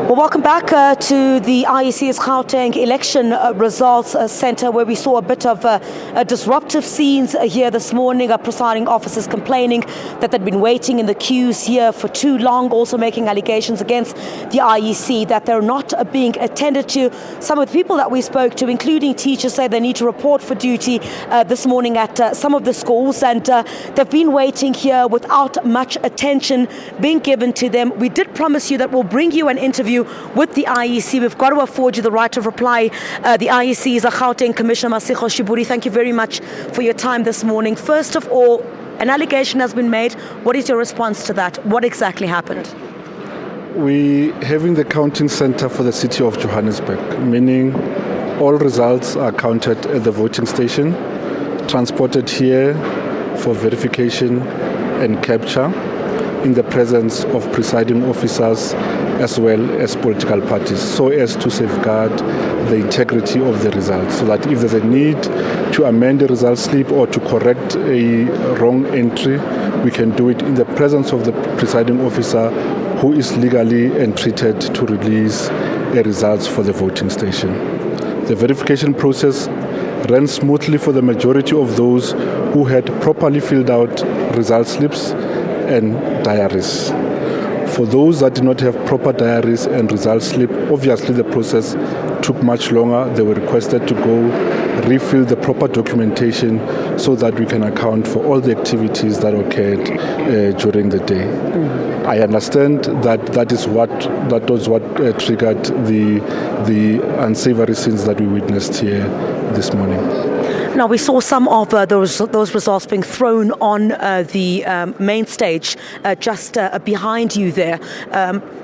Well, welcome back to the IEC's Gauteng Election Results Centre, where we saw a bit of disruptive scenes here this morning. Presiding officers complaining that they'd been waiting in the queues here for too long, also making allegations against the IEC that they're not being attended to. Some of the people that we spoke to, including teachers, say they need to report for duty this morning at some of the schools, and they've been waiting here without much attention being given to them. We did promise you that we'll bring you an interview with the IEC. We've got to afford you the right of reply. The IEC is a Gauteng Commissioner, Masigo Shiburi. Thank you very much for your time this morning. First of all, an allegation has been made. What is your response to that? What exactly happened? We having the counting center for the city of Johannesburg, meaning all results are counted at the voting station, transported here for verification and capture in the presence of presiding officers as well as political parties, so as to safeguard the integrity of the results, so that if there's a need to amend the result slip or to correct a wrong entry, we can do it in the presence of the presiding officer, who is legally entreated to release the results for the voting station. The verification process ran smoothly for the majority of those who had properly filled out result slips and diaries. For those that did not have proper diaries and result slip, obviously the process took much longer. They were requested to go refill the proper documentation so that we can account for all the activities that occurred during the day. I understand that that was what triggered the unsavory scenes that we witnessed here this morning. Now, we saw some of those results being thrown on the main stage just behind you there.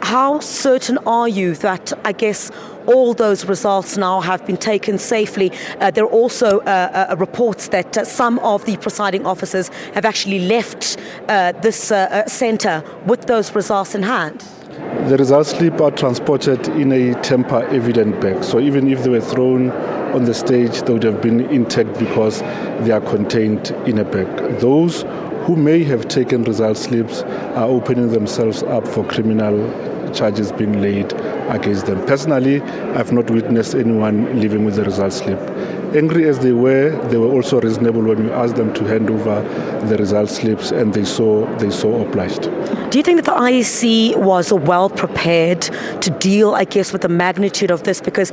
How certain are you that, I guess, all those results now have been taken safely? There are also reports that some of the presiding officers have actually left this centre with those results in hand. The results slip are transported in a tamper evident bag, so even if they were thrown on the stage, they would have been intact because they are contained in a bag. Those who may have taken result slips are opening themselves up for criminal charges being laid against them. Personally, I've not witnessed anyone leaving with the result slip. Angry as they were also reasonable when we asked them to hand over the result slips, and they saw obliged. Do you think that the IEC was well prepared to deal, I guess, with the magnitude of this? Because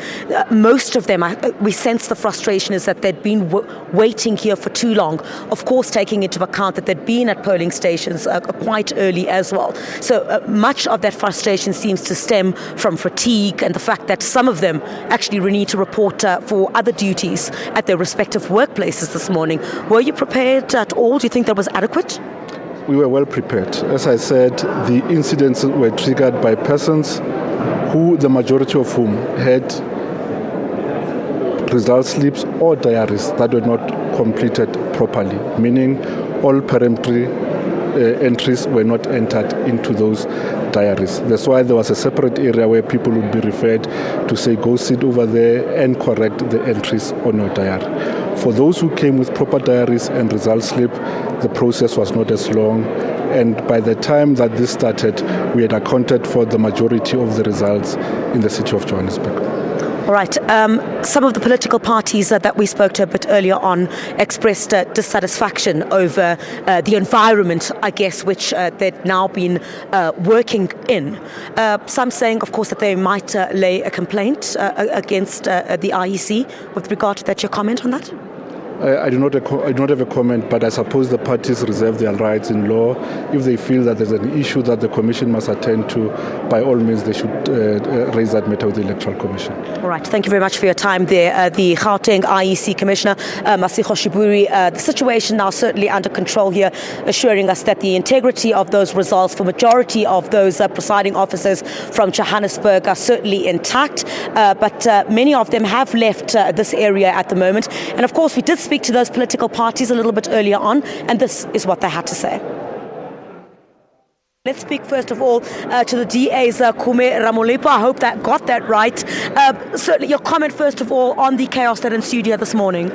most of them, we sense the frustration is that they'd been waiting here for too long. Of course, taking into account that they'd been at polling stations quite early as well. So much of that frustration seems to stem from fatigue and the fact that some of them actually need to report for other duties at their respective workplaces this morning. Were you prepared at all? Do you think that was adequate? We were well prepared. As I said, the incidents were triggered by persons who, the majority of whom, had result slips or diaries that were not completed properly, meaning all peremptory entries were not entered into those diaries. That's why there was a separate area where people would be referred to say, go sit over there and correct the entries on your diary. For those who came with proper diaries and result slip, the process was not as long. And by the time that this started, we had accounted for the majority of the results in the city of Johannesburg. All right. Some of the political parties that we spoke to a bit earlier on expressed dissatisfaction over the environment, I guess, which they've now been working in. Some saying, of course, that they might lay a complaint against the IEC. With regard to that, your comment on that? I do not have a comment, but I suppose the parties reserve their rights in law. If they feel that there's an issue that the Commission must attend to, by all means they should raise that matter with the Electoral Commission. All right, thank you very much for your time there. The Gauteng IEC Commissioner, Masigo Shiburi. The situation now certainly under control here, assuring us that the integrity of those results for majority of those presiding officers from Johannesburg are certainly intact, but many of them have left this area at the moment. And of course, we did speak to those political parties a little bit earlier on, and this is what they had to say. Let's speak first of all to the DA's Kume Ramolepa. I hope that got that right. Certainly your comment first of all on the chaos that ensued here this morning.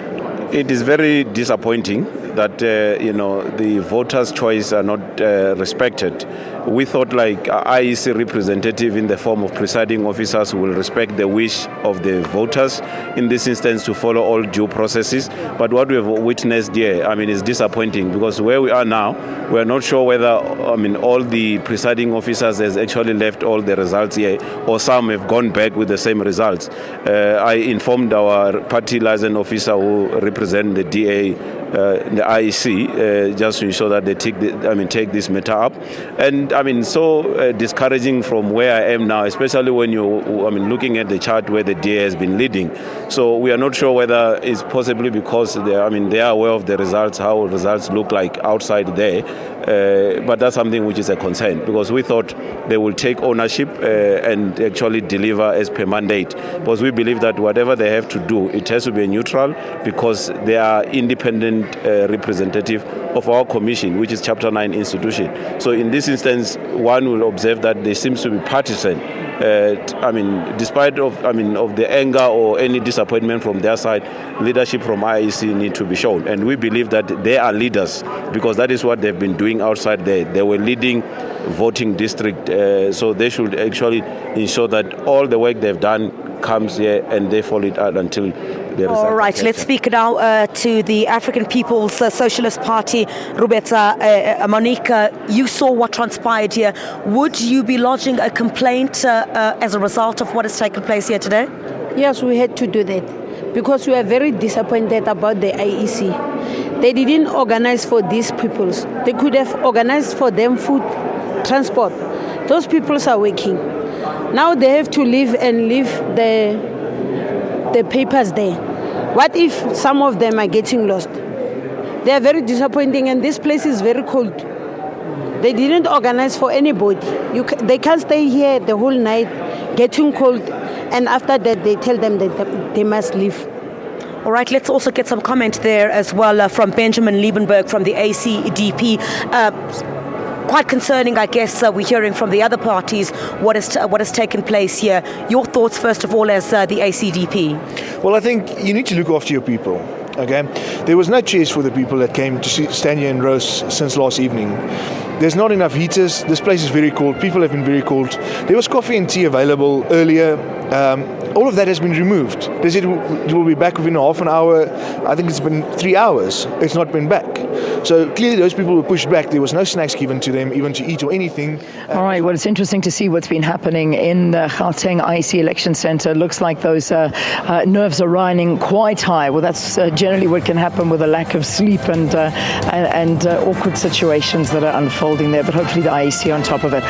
It is very disappointing that the voters' choice are not respected we thought like IEC representative in the form of presiding officers will respect the wish of the voters in this instance to follow all due processes. But what we have witnessed here, is disappointing, because where we are now, we are not sure whether, all the presiding officers has actually left all the results here, or some have gone back with the same results. I informed our party liaison officer who represent the DA, the IEC, just to ensure that they take this matter up. And so discouraging from where I am now, especially when you looking at the chart where the DA has been leading. So we are not sure whether it's possibly because they are aware of the results, how results look like outside there. But that's something which is a concern, because we thought they will take ownership and actually deliver as per mandate, because we believe that whatever they have to do, it has to be neutral, because they are independent representative of our commission, which is Chapter 9 institution. So in this instance, one will observe that there seems to be partisan. Despite of the anger or any disappointment from their side, leadership from IEC need to be shown, and we believe that they are leaders, because that is what they've been doing outside there. They were leading voting district, so they should actually ensure that all the work they've done comes here and they follow it out until the result. All right, let's speak now to the African People's Socialist Party. Rubetsa, Monique, you saw what transpired here. Would you be lodging a complaint as a result of what has taken place here today? Yes, we had to do that, because we are very disappointed about the IEC. They didn't organize for these peoples. They could have organized for them food, transport. Those peoples are working. Now they have to leave the papers there. What if some of them are getting lost? They are very disappointing, and this place is very cold. They didn't organize for anybody. They can't stay here the whole night, getting cold, and after that they tell them that they must leave. All right, let's also get some comment there as well from Benjamin Liebenberg from the ACDP. Quite concerning, I guess, we're hearing from the other parties what has taken place here. Your thoughts, first of all, as the ACDP? Well, I think you need to look after your people. Okay, there was no chairs for the people that came to stand here and roast since last evening. There's not enough heaters. This place is very cold. People have been very cold. There was coffee and tea available earlier. All of that has been removed. They said it will be back within half an hour. I think it's been 3 hours. It's not been back. So clearly those people were pushed back. There was no snacks given to them, even to eat or anything. All right, well, it's interesting to see what's been happening in the Gauteng IEC Election Centre. Looks like those nerves are running quite high. Well, that's generally what can happen with a lack of sleep and awkward situations that are unfolding there. But hopefully the IEC on top of it.